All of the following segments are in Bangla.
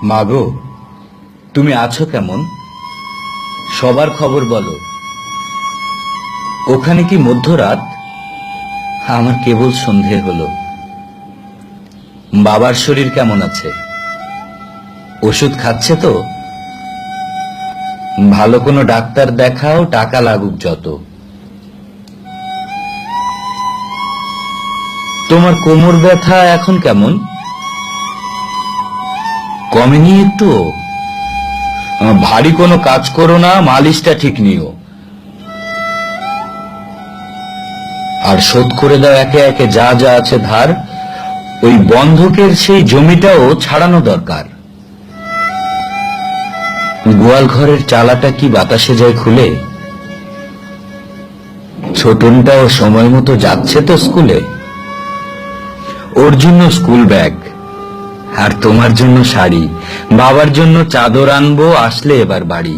মাগো, তুমি আছো কেমন? সবার খবর বলো। ওখানে কি মধ্যরাত? আমার কেবল সন্ধে হলো। বাবার শরীর কেমন আছে? ওষুধ খাচ্ছে তো? ভালো কোনো ডাক্তার দেখাও, টাকা লাগুক যত। তোমার কোমর ব্যথা এখন কেমন? কমেনি একটু? ভারী কোনো কাজ করো না, মালিশটা ঠিক নিও। আর শোধ করে দাও একে একে যা যা আছে ধার। ওই বন্ধকের সেই জমিটাও ছাড়ানো দরকার। গোয়াল ঘরের চালাটা কি বাতাসে যায় খুলে? ছোটনটাও সময় মতো যাচ্ছে তো স্কুলে? ওর জন্য স্কুল ব্যাগ, আর তোমার জন্য শাড়ি, বাবার জন্য চাদর আনবো আসলে এবার বাড়ি।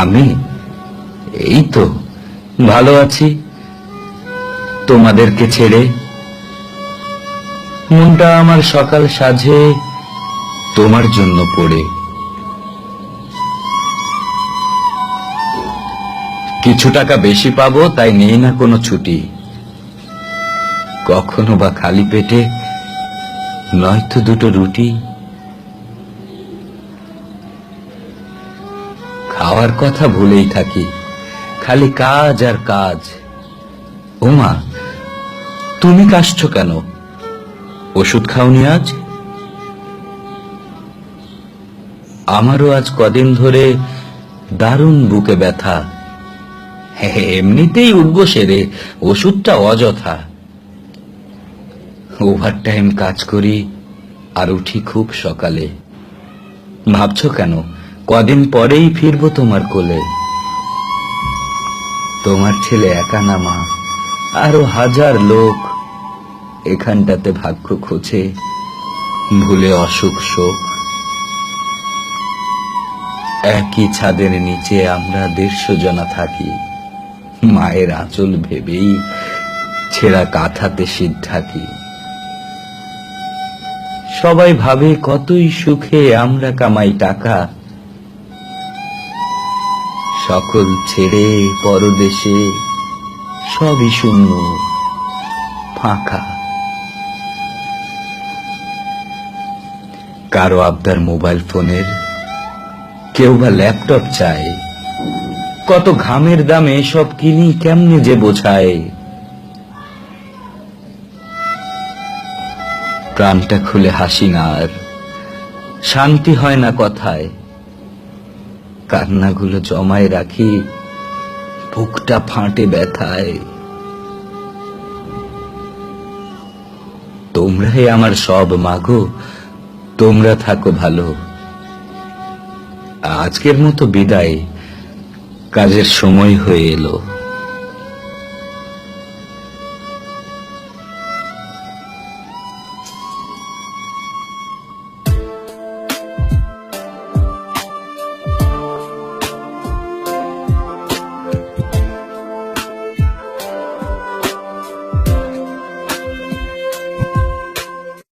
আমি এই তো ভালো আছি, তোমাদেরকে ছেড়ে। মনটা আমার সকাল সাজে তোমার জন্য পড়ে। কিছু টাকা বেশি পাবো তাই নেই না কোনো ছুটি। কখনো বা খালি পেটে, নয়তো দুটো রুটি। খাওয়ার কথা ভুলেই থাকি, খালি কাজ আর কাজ। ওমা, তুমি কাশছো কেন? ওষুধ খাওনি আজ? আমারও আজ কদিন ধরে দারুণ বুকে ব্যথা। এমনিতেই উঠবো সেরে, ওষুধটা অযথা। ওভার টাইম কাজ করি আর উঠি খুব সকালে। ভাবছো কেন? কদিন পরেই ফিরবো তোমার কোলে। তোমার ছেলে একা না মা, আরো হাজার লোক এখানটাতে ভাগ্য খোঁজে, ভুলে অসুখ শোক। একই ছাদের নিচে আমরা 150 জনা থাকি, মায়ের আঁচল ভেবেই ছেঁড়া কাঁথাতে শীত ঢাকি। সবাই ভাবে কতই সুখে আমরা কামাই টাকা, সকল ছেড়ে পরদেশে সবই শূন্য ফাঁকা। কারো আবদার মোবাইল ফোনের, কেউ বা ল্যাপটপ চায়। কত ঘামের দামে সব কিনি, কেমনে যে বোঝায়। প্রাণটা খুলে হাসি না আর, শান্তি হয় না কথায়। কান্নাগুলো জমায় রাখি, বুকটা ফাটে ব্যথায়। তোমরাই আমার সব মাগো, তোমরা থাকো ভালো। আজকের মতো বিদায়, কাজের সময় হয়ে এলো।